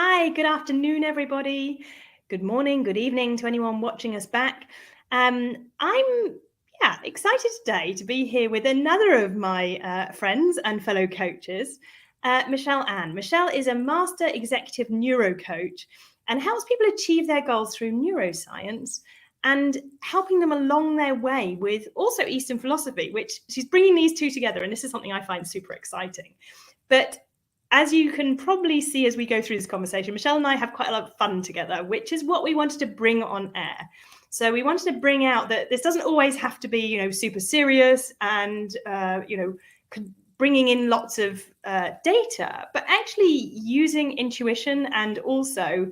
Hi, good afternoon, everybody. Good morning, good evening to anyone watching us back. I'm excited today to be here with another of my friends and fellow coaches, Michelle Ann. Michelle is a Master Executive Neuro Coach and helps people achieve their goals through neuroscience and helping them along their way with also Eastern philosophy, which she's bringing these two together. And this is something I find super exciting. But as you can probably see as we go through this conversation, Michelle and I have quite a lot of fun together, which is what we wanted to bring on air. So we wanted to bring out that this doesn't always have to be, super serious and, bringing in lots of data, but actually using intuition and also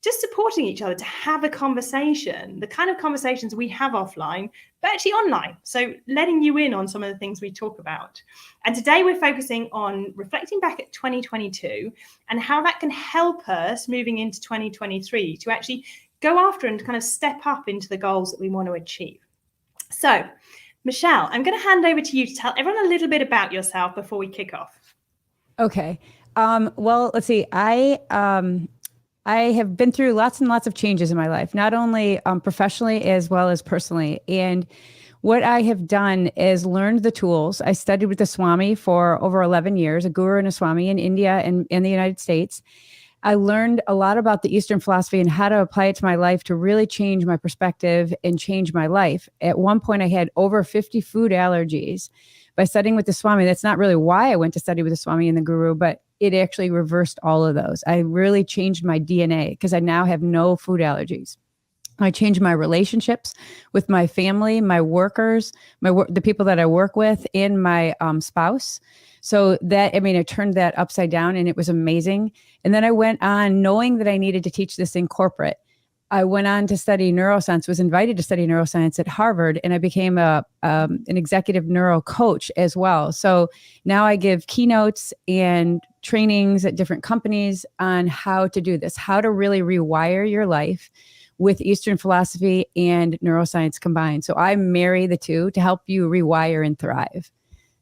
just supporting each other to have a conversation, the kind of conversations we have offline, but actually online. So letting you in on some of the things we talk about. And today we're focusing on reflecting back at 2022 and how that can help us moving into 2023 to actually go after and kind of step up into the goals that we want to achieve. So, Michelle, I'm going to hand over to you to tell everyone a little bit about yourself before we kick off. Okay. Well, let's see. I have been through lots and lots of changes in my life, not only professionally as well as personally. And what I have done is learned the tools. I studied with the Swami for over 11 years, a guru and a Swami in India and in the United States. I learned a lot about the Eastern philosophy and how to apply it to my life to really change my perspective and change my life. At one point, I had over 50 food allergies. By studying with the Swami, that's not really why I went to study with the Swami and the Guru, but it actually reversed all of those. I really changed my DNA because I now have no food allergies. I changed my relationships with my family, my workers, the people that I work with, and my spouse. So I turned that upside down and it was amazing. And then I went on knowing that I needed to teach this in corporate. I went on to study neuroscience, was invited to study neuroscience at Harvard, and I became an executive neuro coach as well. So now I give keynotes and trainings at different companies on how to do this, how to really rewire your life with Eastern philosophy and neuroscience combined. So I marry the two to help you rewire and thrive.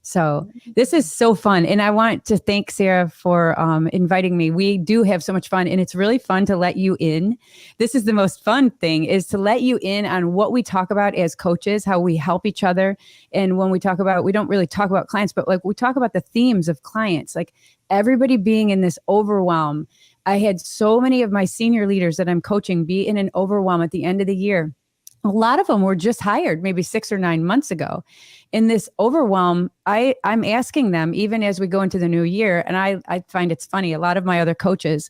So this is so fun. And I want to thank Sarah for inviting me. We do have so much fun and it's really fun to let you in. This is the most fun thing, is to let you in on what we talk about as coaches, how we help each other. And when we talk about, we don't really talk about clients, but like we talk about the themes of clients, like everybody being in this overwhelm. I had so many of my senior leaders that I'm coaching be in an overwhelm at the end of the year. A lot of them were just hired maybe 6 or 9 months ago. In this overwhelm, I'm asking them, even as we go into the new year, and I find it's funny, a lot of my other coaches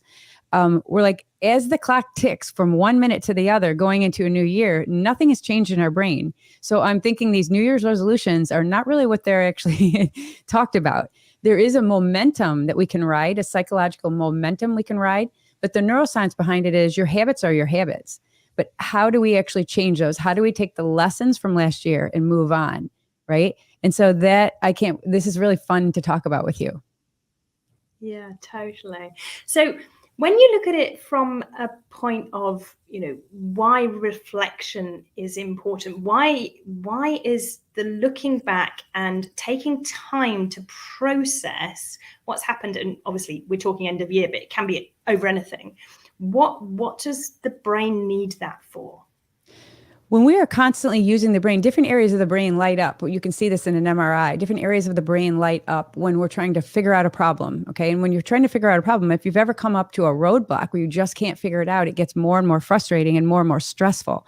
were like, as the clock ticks from 1 minute to the other going into a new year, nothing has changed in our brain. So I'm thinking these New Year's resolutions are not really what they're actually talked about. There is a momentum that we can ride, a psychological momentum we can ride, but the neuroscience behind it is your habits are your habits. But how do we actually change those? How do we take the lessons from last year and move on? Right. And so this is really fun to talk about with you. Yeah, totally. So when you look at it from a point of, why reflection is important, why is the looking back and taking time to process what's happened? And obviously we're talking end of year, but it can be over anything. What does the brain need that for? When we are constantly using the brain, different areas of the brain light up. You can see this in an MRI. Different areas of the brain light up when we're trying to figure out a problem. Okay. And when you're trying to figure out a problem, if you've ever come up to a roadblock where you just can't figure it out, it gets more and more frustrating and more stressful.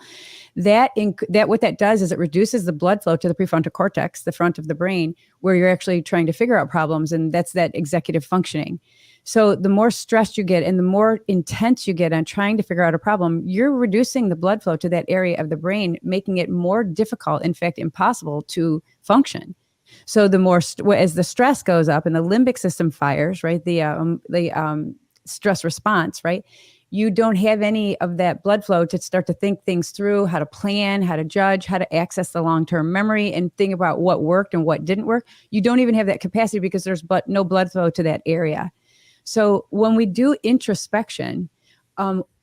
That what that does is it reduces the blood flow to the prefrontal cortex, the front of the brain, where you're actually trying to figure out problems. And that's that executive functioning. So the more stressed you get and the more intense you get on trying to figure out a problem, you're reducing the blood flow to that area of the brain, making it more difficult, in fact, impossible to function. So the more, as the stress goes up and the limbic system fires, right, the stress response, right, you don't have any of that blood flow to start to think things through, how to plan, how to judge, how to access the long-term memory and think about what worked and what didn't work. You don't even have that capacity because there's no blood flow to that area. So when we do introspection,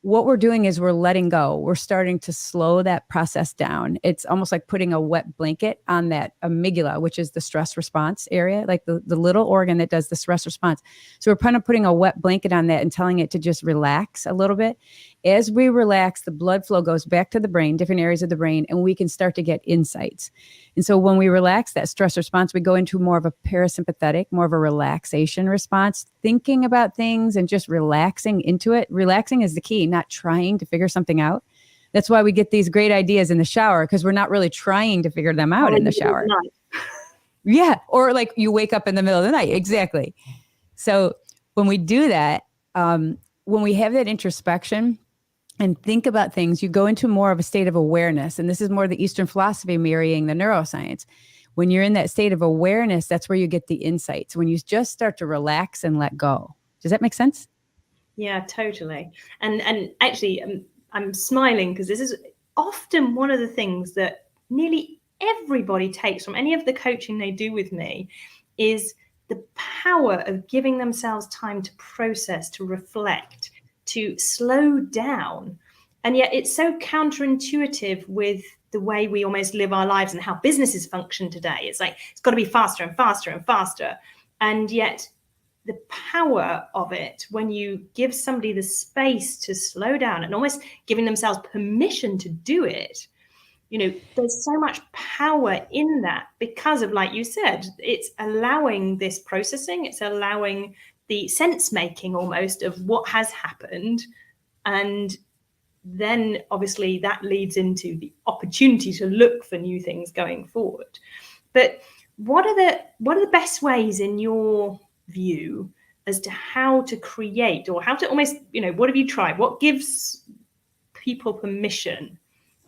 what we're doing is we're letting go. We're starting to slow that process down. It's almost like putting a wet blanket on that amygdala, which is the stress response area, like the little organ that does the stress response. So we're kind of putting a wet blanket on that and telling it to just relax a little bit. As we relax, the blood flow goes back to the brain, different areas of the brain, and we can start to get insights. And so when we relax that stress response, we go into more of a parasympathetic, more of a relaxation response, thinking about things and just relaxing into it. Relaxing is the key, not trying to figure something out. That's why we get these great ideas in the shower, because we're not really trying to figure them out in the shower. Yeah. Or like you wake up in the middle of the night. Exactly. So when we do that, when we have that introspection and think about things, you go into more of a state of awareness. And this is more the Eastern philosophy marrying the neuroscience. When you're in that state of awareness, that's where you get the insights, when you just start to relax and let go. Does that make sense? Yeah, totally. And actually, I'm smiling because this is often one of the things that nearly everybody takes from any of the coaching they do with me is the power of giving themselves time to process, to reflect, to slow down. And yet it's so counterintuitive with the way we almost live our lives and how businesses function today. It's like, it's got to be faster and faster and faster. And yet the power of it, when you give somebody the space to slow down and almost giving themselves permission to do it, there's so much power in that because of, like you said, it's allowing this processing, it's allowing the sense making almost of what has happened. And then obviously that leads into the opportunity to look for new things going forward. But what are the best ways in your view as to how to create, or how to almost, what have you tried? What gives people permission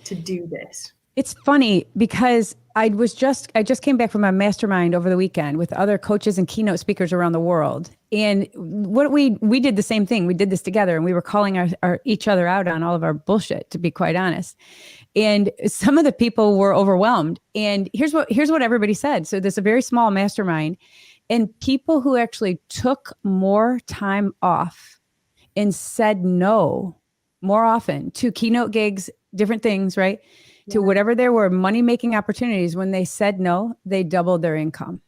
to do this? It's funny because I just came back from a mastermind over the weekend with other coaches and keynote speakers around the world. And what we did the same thing. We did this together, and we were calling our each other out on all of our bullshit, to be quite honest. And some of the people were overwhelmed. And here's what everybody said. So this is a very small mastermind, and people who actually took more time off and said no more often to keynote gigs, different things, right? To whatever there were money-making opportunities, when they said no, they doubled their income.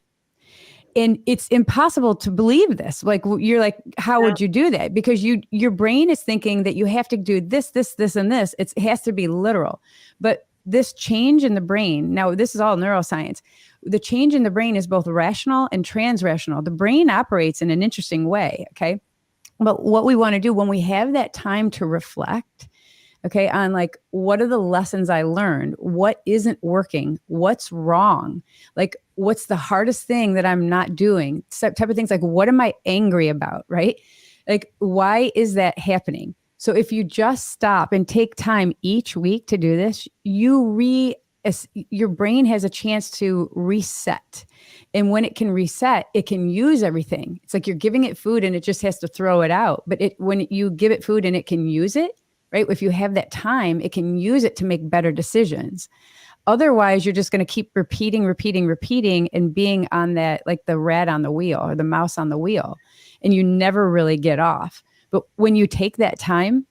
And it's impossible to believe this. Like, you're like, how would you do that? Because your brain is thinking that you have to do this, this, this, and this. It has to be literal. But this change in the brain, now this is all neuroscience. The change in the brain is both rational and transrational. The brain operates in an interesting way, okay? But what we want to do when we have that time to reflect, okay, on like, what are the lessons I learned? What isn't working? What's wrong? Like, what's the hardest thing that I'm not doing? Type of things like, what am I angry about, right? Like, why is that happening? So if you just stop and take time each week to do this, your brain has a chance to reset. And when it can reset, it can use everything. It's like you're giving it food and it just has to throw it out. But when you give it food and it can use it, right? If you have that time, it can use it to make better decisions. Otherwise, you're just going to keep repeating, and being on that, like the rat on the wheel or the mouse on the wheel, and you never really get off. But when you take that time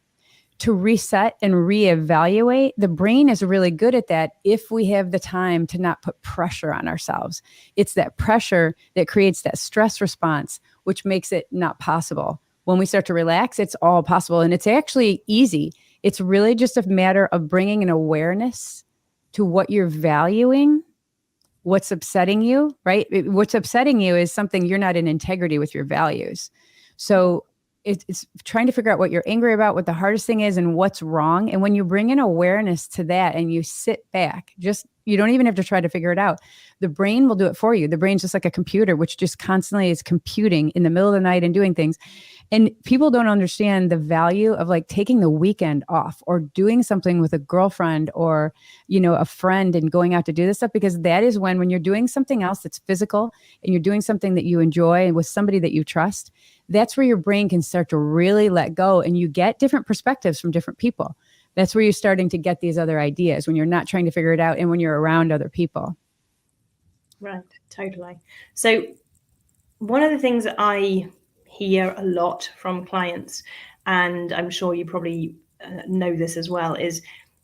to reset and reevaluate, the brain is really good at that if we have the time to not put pressure on ourselves. It's that pressure that creates that stress response, which makes it not possible. When we start to relax, it's all possible. And it's actually easy. It's really just a matter of bringing an awareness to what you're valuing, what's upsetting you, right? What's upsetting you is something you're not in integrity with your values. So it's trying to figure out what you're angry about, what the hardest thing is, and what's wrong. And when you bring in awareness to that and you sit back, you don't even have to try to figure it out. The brain will do it for you. The brain's just like a computer, which just constantly is computing in the middle of the night and doing things. And people don't understand the value of like taking the weekend off or doing something with a girlfriend or, a friend and going out to do this stuff, because that is when you're doing something else that's physical and you're doing something that you enjoy and with somebody that you trust, that's where your brain can start to really let go, and you get different perspectives from different people. That's where you're starting to get these other ideas when you're not trying to figure it out and when you're around other people. Right, totally. So one of the things that I hear a lot from clients, and I'm sure you probably know this as well, is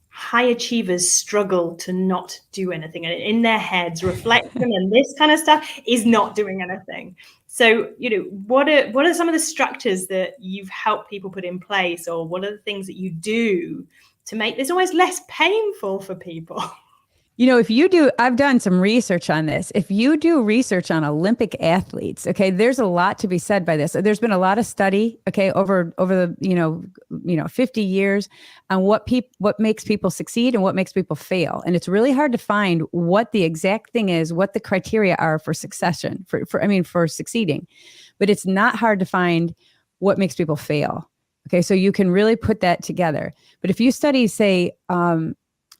high achievers struggle to not do anything, and in their heads reflection and this kind of stuff is not doing anything. So, what are some of the structures that you've helped people put in place, or what are the things that you do to make this always less painful for people? If you do, I've done some research on this. If you do research on Olympic athletes, okay, there's a lot to be said by this. There's been a lot of study, okay, over the 50 years on what makes people succeed and what makes people fail. And it's really hard to find what the exact thing is, what the criteria are for succession, for succeeding. But it's not hard to find what makes people fail. Okay, so you can really put that together. But if you study, say,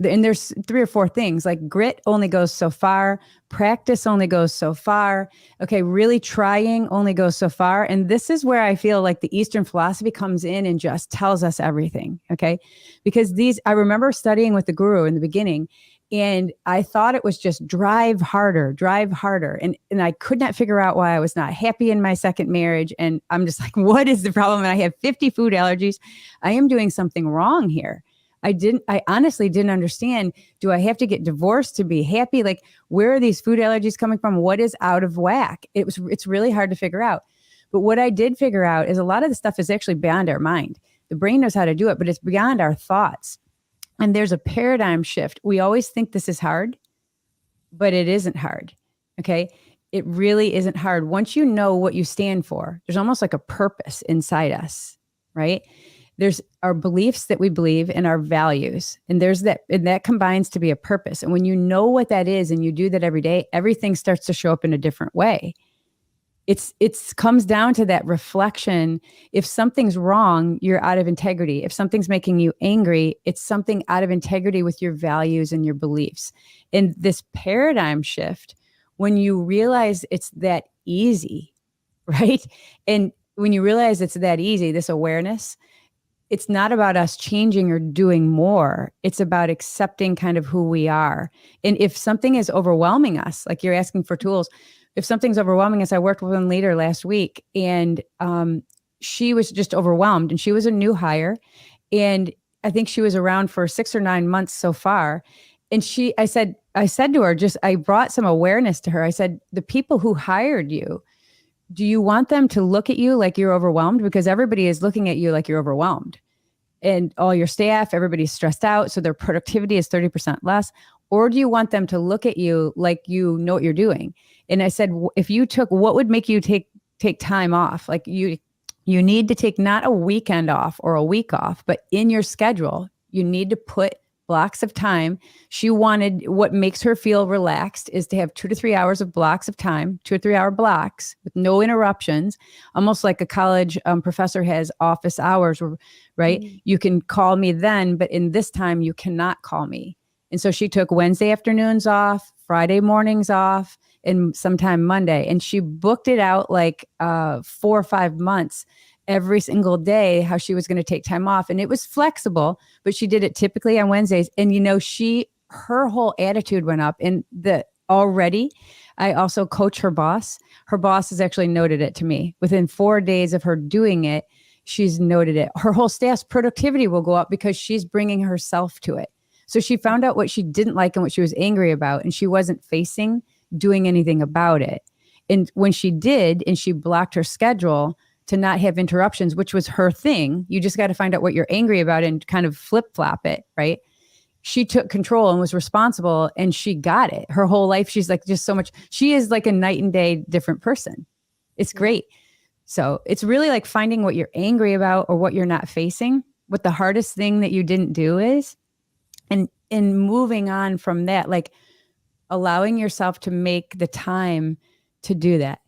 and there's 3 or 4 things, like grit only goes so far, practice only goes so far. Okay, really trying only goes so far. And this is where I feel like the Eastern philosophy comes in and just tells us everything. Okay, because I remember studying with the guru in the beginning, and I thought it was just drive harder. And I could not figure out why I was not happy in my second marriage. And I'm just like, what is the problem? And I have 50 food allergies. I am doing something wrong here. I honestly didn't understand. Do I have to get divorced to be happy? Like, where are these food allergies coming from? What is out of whack? It's really hard to figure out. But what I did figure out is a lot of the stuff is actually beyond our mind. The brain knows how to do it, but it's beyond our thoughts. And there's a paradigm shift. We always think this is hard, but it isn't hard. Okay. It really isn't hard. Once you know what you stand for, there's almost like a purpose inside us, right? There's our beliefs that we believe and our values. And that combines to be a purpose. And when you know what that is and you do that every day, everything starts to show up in a different way. It's comes down to that reflection. If something's wrong, you're out of integrity. If something's making you angry, it's something out of integrity with your values and your beliefs. And this paradigm shift, when you realize it's that easy, right? And when you realize it's that easy, this awareness, it's not about us changing or doing more. It's about accepting kind of who we are. And if something is overwhelming us, like you're asking for tools, if something's overwhelming us, I worked with one leader last week, and she was just overwhelmed, and she was a new hire. And I think she was around for 6 or 9 months so far. And I said to her, I brought some awareness to her. I said, the people who hired you, do you want them to look at you like you're overwhelmed? Because everybody is looking at you like you're overwhelmed. And all your staff, everybody's stressed out, so their productivity is 30% less. Or do you want them to look at you like you know what you're doing? And I said, what would make you take time off? Like you need to take not a weekend off or a week off, but in your schedule, you need to put blocks of time. She wanted, what makes her feel relaxed is to have 2 to 3 hours of blocks of time, 2 or 3 hour blocks with no interruptions, almost like a college professor has office hours, right? Mm-hmm. You can call me then, but in this time you cannot call me. And so she took Wednesday afternoons off, Friday mornings off, and sometime Monday. And she booked it out like 4 or 5 months every single day, how she was going to take time off. And it was flexible, but she did it typically on Wednesdays. And, her whole attitude went up. And I also coach her boss. Her boss has actually noted it to me. Within 4 days of her doing it, she's noted it. Her whole staff's productivity will go up because she's bringing herself to it. So she found out what she didn't like and what she was angry about, and she wasn't doing anything about it. And when she did, and she blocked her schedule to not have interruptions, which was her thing. You just got to find out what you're angry about and kind of flip-flop it, right? She took control and was responsible, and she got it. Her whole life, she's like just so much, she is like a night and day different person. It's great. So it's really like finding what you're angry about or what you're not facing, what the hardest thing that you didn't do is, and moving on from that, like allowing yourself to make the time to do that.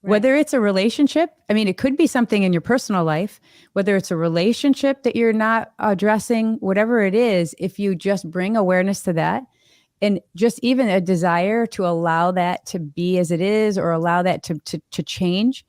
Right. Whether it's a relationship, it could be something in your personal life, whether it's a relationship that you're not addressing, whatever it is, if you just bring awareness to that and just even a desire to allow that to be as it is or allow that to change,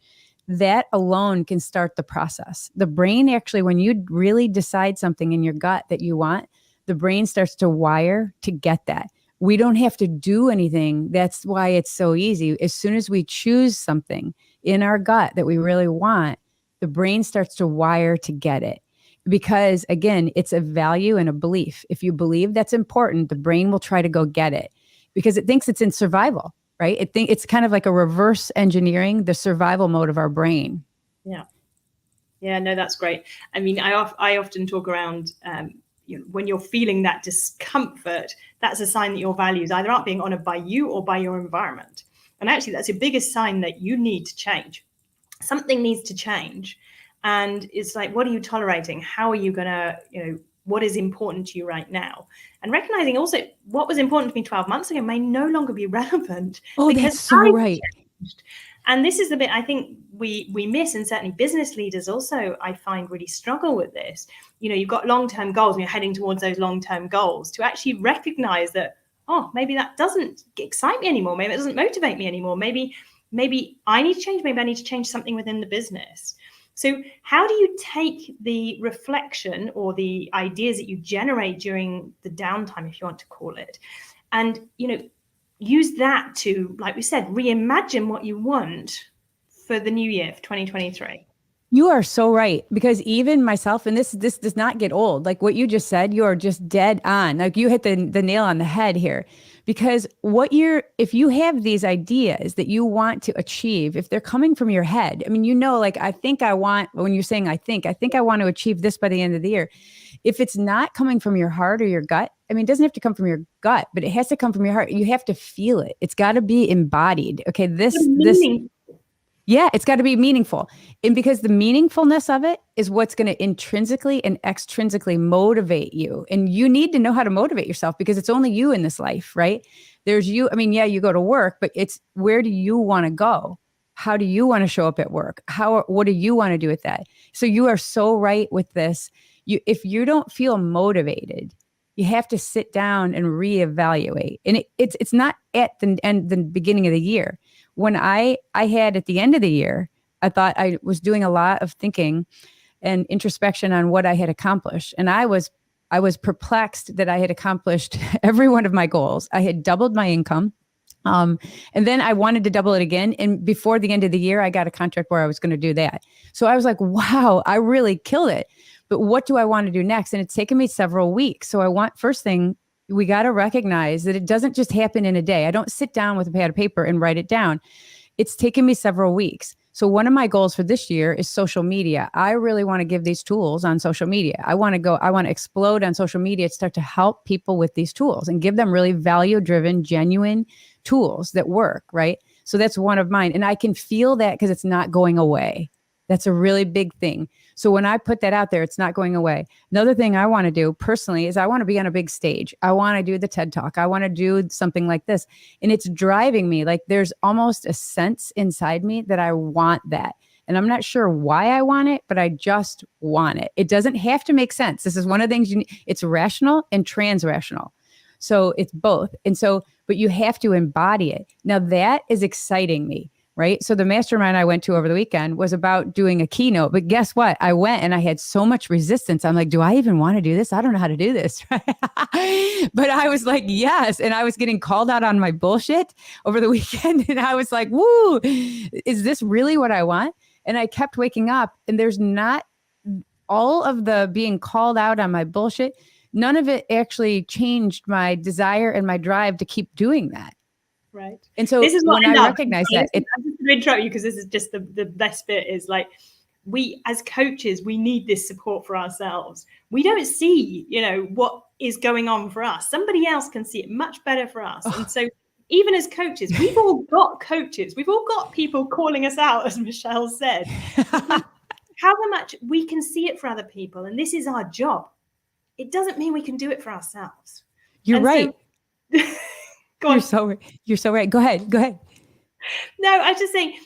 that alone can start the process. The brain actually, when you really decide something in your gut that you want, the brain starts to wire to get that. We don't have to do anything. That's why it's so easy. As soon as we choose something in our gut that we really want, the brain starts to wire to get it. because again, it's a value and a belief. If you believe that's important, the brain will try to go get it because it thinks it's in survival, right? It's kind of like a reverse engineering the survival mode of our brain. Yeah. Yeah, no, that's great. I mean, I often talk around, when you're feeling that discomfort, that's a sign that your values either aren't being honored by you or by your environment. And actually, that's your biggest sign that you need to change. Something needs to change. And it's like, what are you tolerating? How are you going to, what is important to you right now? And recognizing also what was important to me 12 months ago may no longer be relevant. Oh, that's so right. Changed. And this is the bit I think we miss, and certainly business leaders also, I find, really struggle with this. You've got long-term goals and you're heading towards those long-term goals, to actually recognize that, oh, maybe that doesn't excite me anymore. Maybe it doesn't motivate me anymore. Maybe I need to change. Maybe I need to change something within the business. So how do you take the reflection or the ideas that you generate during the downtime, if you want to call it, and, use that to, like we said, reimagine what you want for the new year, for 2023? You are so right, because even myself, and this does not get old. Like what you just said, you are just dead on. Like you hit the nail on the head here, because if you have these ideas that you want to achieve, if they're coming from your head, I mean, like, when you're saying, I think I want to achieve this by the end of the year. If it's not coming from your heart or your gut, I mean, it doesn't have to come from your gut, but it has to come from your heart. You have to feel it. It's got to be embodied. Okay. Yeah, it's got to be meaningful. And because the meaningfulness of it is what's going to intrinsically and extrinsically motivate you. And you need to know how to motivate yourself, because it's only you in this life, right? There's you. I mean, yeah, you go to work, but it's, where do you want to go? How do you want to show up at work? What do you want to do with that? So you are so right with this. If you don't feel motivated, you have to sit down and reevaluate. And it's not at the beginning of the year. When I had at the end of the year, I thought I was doing a lot of thinking and introspection on what I had accomplished. And I was perplexed that I had accomplished every one of my goals. I had doubled my income. And then I wanted to double it again. And before the end of the year, I got a contract where I was going to do that. So I was like, wow, I really killed it. But what do I want to do next? And it's taken me several weeks. So first thing, we got to recognize that it doesn't just happen in a day. I don't sit down with a pad of paper and write it down. It's taken me several weeks. So one of my goals for this year is social media. I really want to give these tools on social media. I want to explode on social media, start to help people with these tools and give them really value-driven, genuine tools that work, right? So that's one of mine. And I can feel that because it's not going away. That's a really big thing. So when I put that out there, it's not going away. Another thing I want to do personally is I want to be on a big stage. I want to do the TED Talk. I want to do something like this. And it's driving me. Like there's almost a sense inside me that I want that. And I'm not sure why I want it, but I just want it. It doesn't have to make sense. This is one of the things you need. It's rational and transrational. So it's both. And so, but you have to embody it. Now that is exciting me. Right. So the mastermind I went to over the weekend was about doing a keynote. But guess what? I went and I had so much resistance. I'm like, do I even want to do this? I don't know how to do this. But I was like, yes. And I was getting called out on my bullshit over the weekend. And I was like, woo, is this really what I want? And I kept waking up, and there's not all of the being called out on my bullshit. None of it actually changed my desire and my drive to keep doing that. Right. And so this is when I recognize that, I'm just going to interrupt you, because this is just the best bit is like, we as coaches, we need this support for ourselves. We don't see, what is going on for us. Somebody else can see it much better for us. And so even as coaches, we've all got coaches. We've all got people calling us out, as Michelle said. However much we can see it for other people, and this is our job, it doesn't mean we can do it for ourselves. You're right. So, You're so right. Go ahead. No, I was just saying,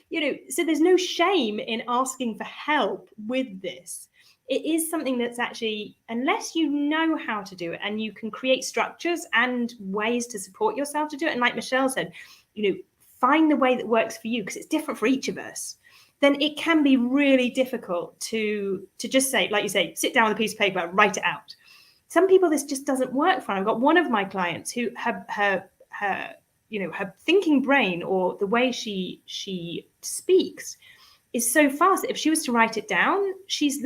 so there's no shame in asking for help with this. It is something that's actually, unless you know how to do it and you can create structures and ways to support yourself to do it. And like Michelle said, find the way that works for you, because it's different for each of us. Then it can be really difficult to just say, like you say, sit down with a piece of paper, write it out. Some people, this just doesn't work for. I've got one of my clients who her thinking brain, or the way she speaks, is so fast that if she was to write it down, she's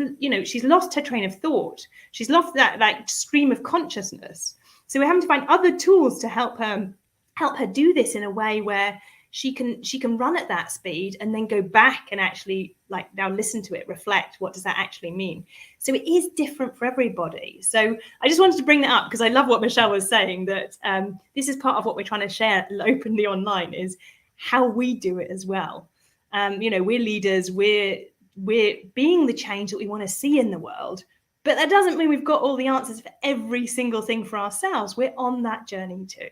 lost her train of thought. She's lost that like stream of consciousness. So we're having to find other tools to help her do this in a way where she can run at that speed and then go back and actually like now listen to it, reflect, what does that actually mean? So it is different for everybody. So I just wanted to bring that up because I love what Michelle was saying, that this is part of what we're trying to share openly online, is how we do it as well. We're leaders, we're being the change that we want to see in the world, but that doesn't mean we've got all the answers for every single thing for ourselves. We're on that journey too.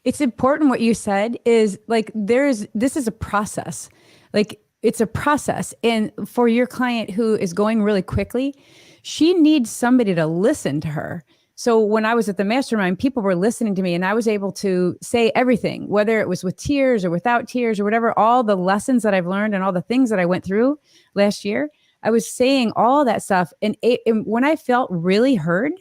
It's important what you said is like, this is a process. Like it's a process. And for your client who is going really quickly, she needs somebody to listen to her. So when I was at the mastermind, people were listening to me and I was able to say everything, whether it was with tears or without tears or whatever, all the lessons that I've learned and all the things that I went through last year, I was saying all that stuff. And when I felt really heard,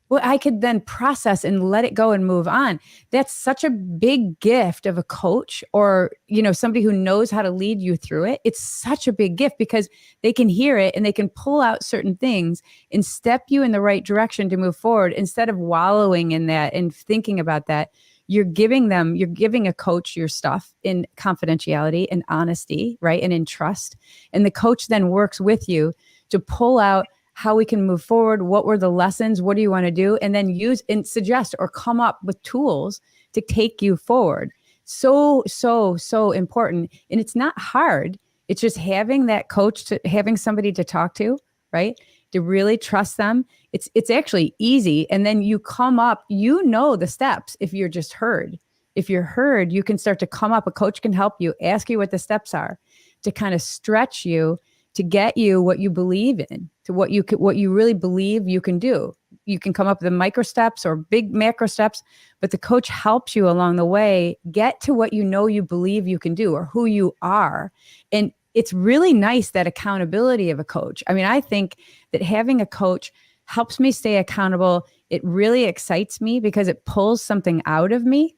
well, I could then process and let it go and move on. That's such a big gift of a coach or, somebody who knows how to lead you through it. It's such a big gift because they can hear it and they can pull out certain things and step you in the right direction to move forward instead of wallowing in that and thinking about that. You're giving a coach your stuff in confidentiality and honesty, right? And in trust. And the coach then works with you to pull out how we can move forward. What were the lessons? What do you want to do? And then use and suggest or come up with tools to take you forward. So, so, so important. And it's not hard. It's just having that coach, having somebody to talk to, right? To really trust them. It's actually easy. And then you come up, the steps if you're just heard. If you're heard, you can start to come up. A coach can help you, ask you what the steps are to kind of stretch you, to get you what you believe in, to what you really believe you can do. You can come up with the micro steps or big macro steps, but the coach helps you along the way get to what you believe you can do or who you are. And it's really nice, that accountability of a coach. I mean, I think that having a coach helps me stay accountable. It really excites me because it pulls something out of me,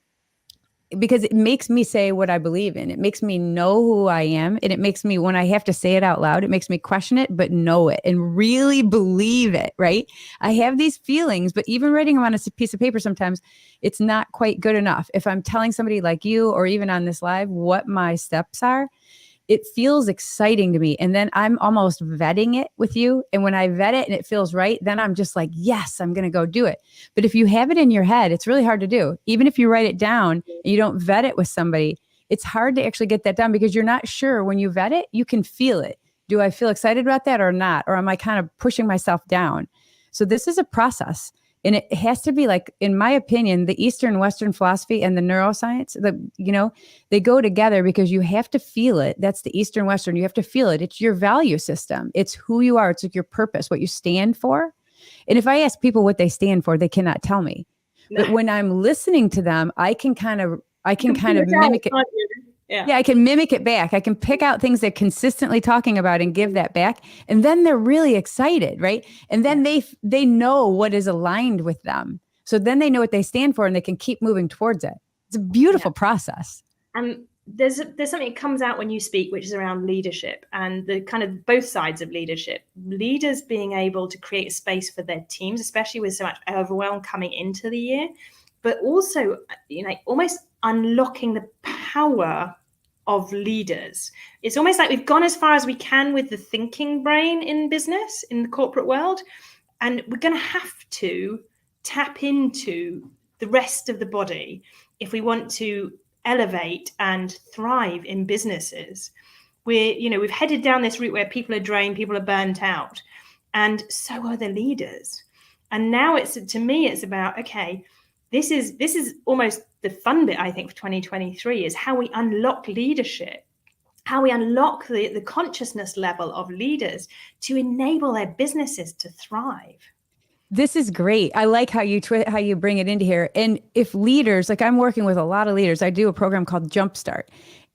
because it makes me say what I believe in. It makes me know who I am. And it makes me, when I have to say it out loud, it makes me question it, but know it and really believe it, right? I have these feelings, but even writing them on a piece of paper, sometimes it's not quite good enough. If I'm telling somebody like you, or even on this live, what my steps are, it feels exciting to me. And then I'm almost vetting it with you. And when I vet it and it feels right, then I'm just like, yes, I'm going to go do it. But if you have it in your head, it's really hard to do. Even if you write it down and you don't vet it with somebody, it's hard to actually get that done because you're not sure. When you vet it, you can feel it. Do I feel excited about that or not? Or am I kind of pushing myself down? So this is a process. And it has to be like, in my opinion, the Eastern Western philosophy and the neuroscience, they go together because you have to feel it. That's the Eastern Western. You have to feel it. It's your value system. It's who you are. It's like your purpose, what you stand for. And if I ask people what they stand for, they cannot tell me. No. But when I'm listening to them, I can kind of mimic it. Yeah, I can mimic it back. I can pick out things they're consistently talking about and give that back. And then they're really excited, right? And then they know what is aligned with them. So then they know what they stand for and they can keep moving towards it. It's a beautiful process. There's something that comes out when you speak, which is around leadership and the kind of both sides of leadership. Leaders being able to create a space for their teams, especially with so much overwhelm coming into the year, but also, almost unlocking the power of leaders. It's almost like we've gone as far as we can with the thinking brain in business, in the corporate world, and we're going to have to tap into the rest of the body if we want to elevate and thrive in businesses. We've headed down this route where people are drained, people are burnt out, and so are the leaders. And now to me it's about, okay, this is almost the fun bit, I think, for 2023 is how we unlock leadership, how we unlock the consciousness level of leaders to enable their businesses to thrive. This is great. I like how you bring it into here. And if leaders, like I'm working with a lot of leaders, I do a program called Jumpstart.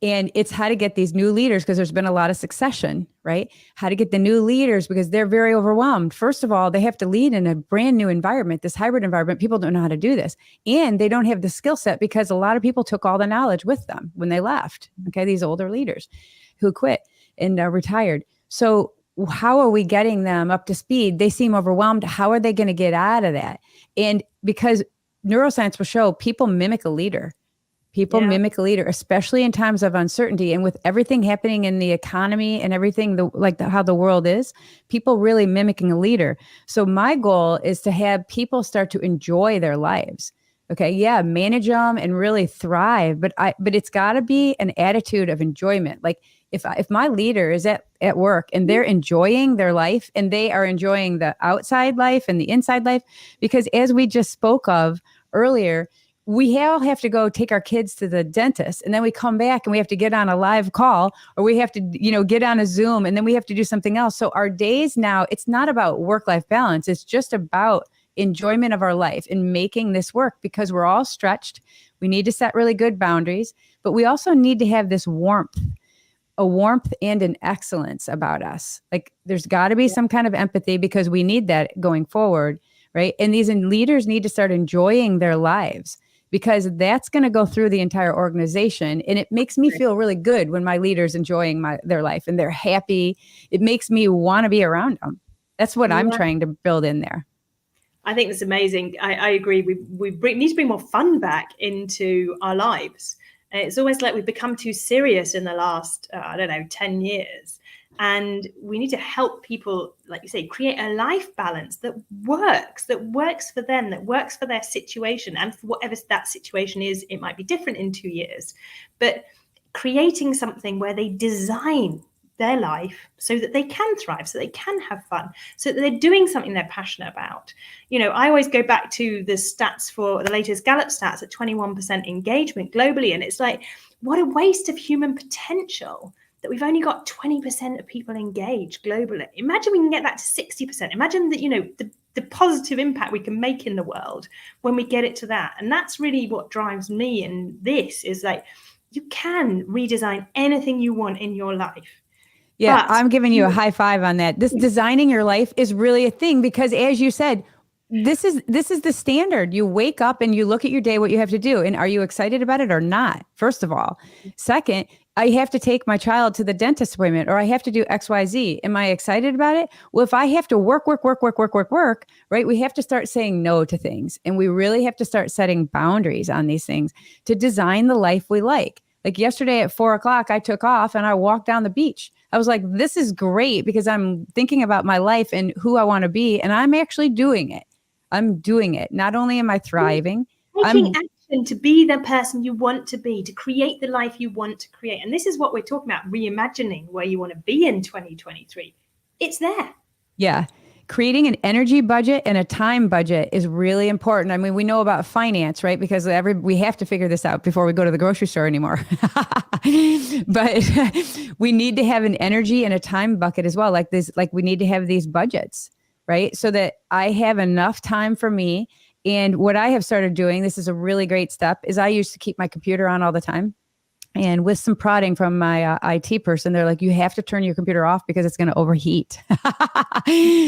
And it's how to get these new leaders, because there's been a lot of succession, right? How to get the new leaders because they're very overwhelmed. First of all, they have to lead in a brand new environment, this hybrid environment. People don't know how to do this. And they don't have the skill set because a lot of people took all the knowledge with them when they left. Okay, these older leaders who quit. and are retired. So how are we getting them up to speed? They seem overwhelmed. How are they going to get out of that? And because neuroscience will show people mimic a leader. People mimic a leader, especially in times of uncertainty. And with everything happening in the economy and everything, how the world is, people really mimicking a leader. So my goal is to have people start to enjoy their lives. Okay. Yeah. Manage them and really thrive. But it's gotta be an attitude of enjoyment. Like if my leader is at work and they're enjoying their life and they are enjoying the outside life and the inside life, because as we just spoke of earlier, we all have to go take our kids to the dentist, and then we come back and we have to get on a live call, or we have to, get on a Zoom, and then we have to do something else. So our days now, it's not about work-life balance. It's just about enjoyment of our life and making this work, because we're all stretched. We need to set really good boundaries, but we also need to have this a warmth and an excellence about us. Like there's got to be some kind of empathy, because we need that going forward, right? And these leaders need to start enjoying their lives, because that's going to go through the entire organization. And it makes me feel really good when my leader's enjoying their life and they're happy. It makes me want to be around them. That's what I'm trying to build in there. I think that's amazing. I agree. We need to bring more fun back into our lives. It's almost like we've become too serious in the last, 10 years. And we need to help people, like you say, create a life balance that works for them, that works for their situation. And for whatever that situation is, it might be different in 2 years. But creating something where they design their life so that they can thrive, so they can have fun, so that they're doing something they're passionate about. I always go back to the stats for the latest Gallup stats at 21% engagement globally. And it's like, what a waste of human potential that we've only got 20% of people engaged globally. Imagine we can get that to 60%. Imagine that, the positive impact we can make in the world when we get it to that. And that's really what drives me in this, is like, you can redesign anything you want in your life. Yeah, I'm giving you a high five on that. This designing your life is really a thing, because as you said, this is the standard. You wake up and you look at your day, what you have to do. And are you excited about it or not? First of all. Second, I have to take my child to the dentist appointment, or I have to do XYZ. Am I excited about it? Well, if I have to work, right? We have to start saying no to things. And we really have to start setting boundaries on these things to design the life we like. Like yesterday at 4:00, I took off and I walked down the beach. I was like, this is great, because I'm thinking about my life and who I want to be. And I'm actually doing it. I'm doing it. Not only am I thriving, taking action to be the person you want to be, to create the life you want to create. And this is what we're talking about, reimagining where you want to be in 2023. It's there. Yeah. Creating an energy budget and a time budget is really important. I mean, we know about finance, right? Because we have to figure this out before we go to the grocery store anymore. But we need to have an energy and a time bucket as well. Like we need to have these budgets, right? So that I have enough time for me. And what I have started doing, this is a really great step, is I used to keep my computer on all the time. And with some prodding from my IT person, they're like, you have to turn your computer off because it's going to overheat.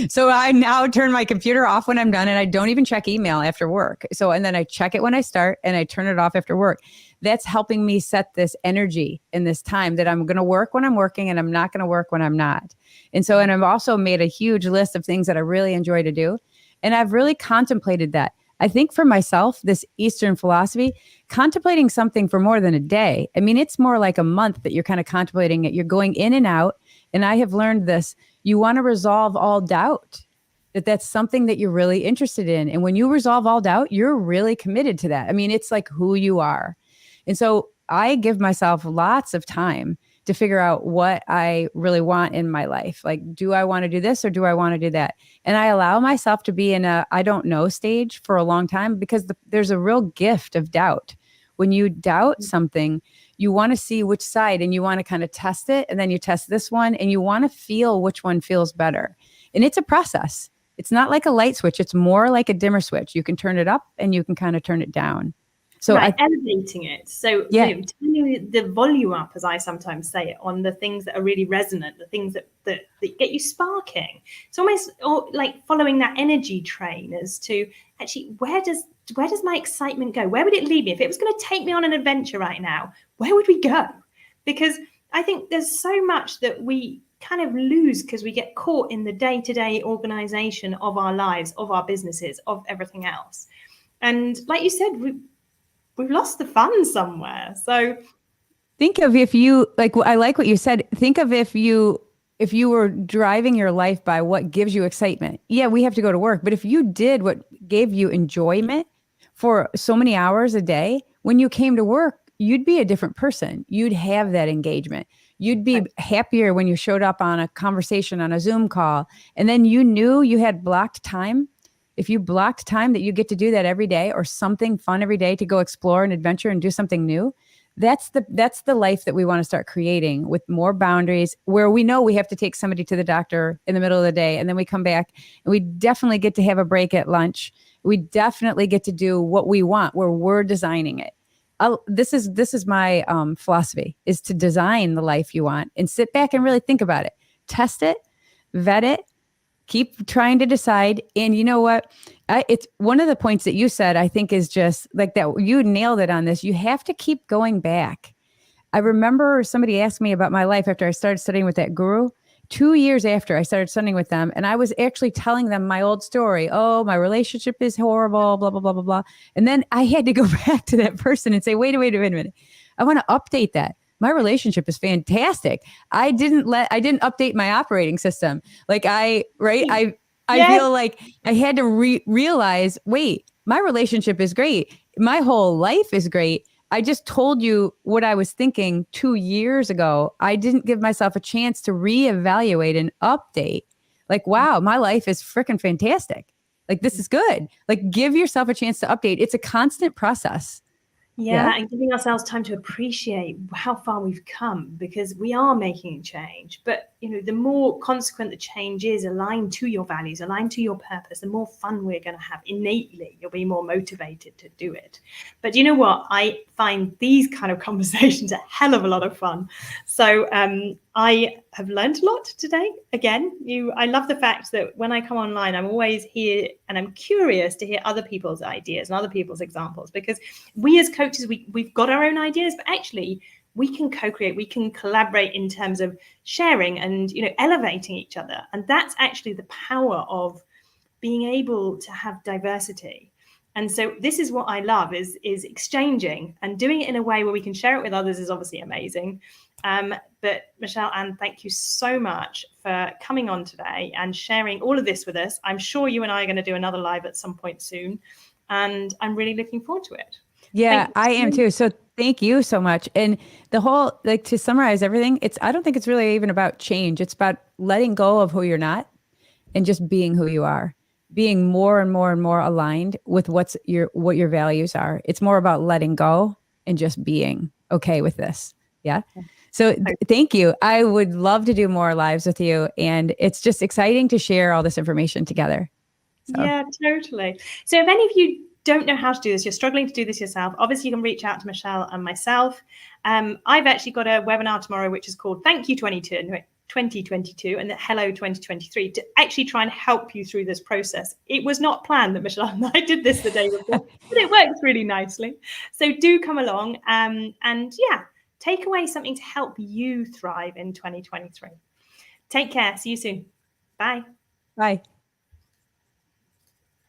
So I now turn my computer off when I'm done, and I don't even check email after work. And then I check it when I start and I turn it off after work. That's helping me set this energy in this time that I'm going to work when I'm working and I'm not going to work when I'm not. And I've also made a huge list of things that I really enjoy to do. And I've really contemplated that. I think for myself, this Eastern philosophy, contemplating something for more than a day. I mean, it's more like a month that you're kind of contemplating it. You're going in and out. And I have learned this. You want to resolve all doubt, that's something that you're really interested in. And when you resolve all doubt, you're really committed to that. I mean, it's like who you are. And so I give myself lots of time to figure out what I really want in my life. Like, do I want to do this or do I want to do that? And I allow myself to be in a I don't know stage for a long time, because there's a real gift of doubt. When you doubt something, you want to see which side, and you want to kind of test it. And then you test this one and you want to feel which one feels better. And it's a process. It's not like a light switch. It's more like a dimmer switch. You can turn it up and you can kind of turn it down. So elevating it. So turning the volume up, as I sometimes say it, on the things that are really resonant, the things that get you sparking. It's almost like following that energy train as to actually where does my excitement go? Where would it lead me? If it was going to take me on an adventure right now, where would we go? Because I think there's so much that we kind of lose because we get caught in the day-to-day organization of our lives, of our businesses, of everything else. And like you said, we've lost the fun somewhere. So think of if you I like what you said. Think of if you were driving your life by what gives you excitement. Yeah, we have to go to work, but if you did what gave you enjoyment for so many hours a day, when you came to work, you'd be a different person. You'd have that engagement. You'd be happier when you showed up on a conversation on a Zoom call, and then you knew you had blocked time. If you blocked time that you get to do that every day or something fun every day to go explore and adventure and do something new, that's the life that we want to start creating, with more boundaries, where we know we have to take somebody to the doctor in the middle of the day, and then we come back and we definitely get to have a break at lunch. We definitely get to do what we want, where we're designing it. This is my philosophy, is to design the life you want and sit back and really think about it, test it, vet it, keep trying to decide. And you know what? It's one of the points that you said, I think, is just like that. You nailed it on this. You have to keep going back. I remember somebody asked me about my life after I started studying with that guru. 2 years after I started studying with them, and I was actually telling them my old story. Oh, my relationship is horrible, blah, blah, blah, blah, blah. And then I had to go back to that person and say, wait a minute. I want to update that. My relationship is fantastic. I didn't update my operating system. I yes. feel like I had to realize, wait, my relationship is great. My whole life is great. I just told you what I was thinking 2 years ago. I didn't give myself a chance to reevaluate and update. Wow, my life is freaking fantastic. This is good. Give yourself a chance to update. It's a constant process. Yeah, and giving ourselves time to appreciate how far we've come, because we are making a change. But, the more consequent the change is, aligned to your values, aligned to your purpose, the more fun we're going to have innately. You'll be more motivated to do it. But you know what? I find these kind of conversations a hell of a lot of fun. So I have learned a lot today. Again, I love the fact that when I come online, I'm always here and I'm curious to hear other people's ideas and other people's examples, because we as coaches, we've got our own ideas, but actually we can co-create, we can collaborate in terms of sharing and elevating each other. And that's actually the power of being able to have diversity. And so this is what I love, is exchanging and doing it in a way where we can share it with others is obviously amazing. But Michelle, Anne, thank you so much for coming on today and sharing all of this with us. I'm sure you and I are going to do another live at some point soon, and I'm really looking forward to it. Yeah, I am too. So thank you so much. And the whole, to summarize everything, I don't think it's really even about change. It's about letting go of who you're not and just being who you are, being more and more and more aligned with what your values are. It's more about letting go and just being okay with this. Yeah. So thank you. I would love to do more lives with you. And it's just exciting to share all this information together. So. Yeah, totally. So if any of you don't know how to do this, you're struggling to do this yourself, obviously you can reach out to Michelle and myself. I've actually got a webinar tomorrow, which is called Thank You 2022 and Hello 2023, to actually try and help you through this process. It was not planned that Michelle and I did this the day before, but it works really nicely. So do come along and yeah, take away something to help you thrive in 2023. Take care. See you soon. Bye. Bye.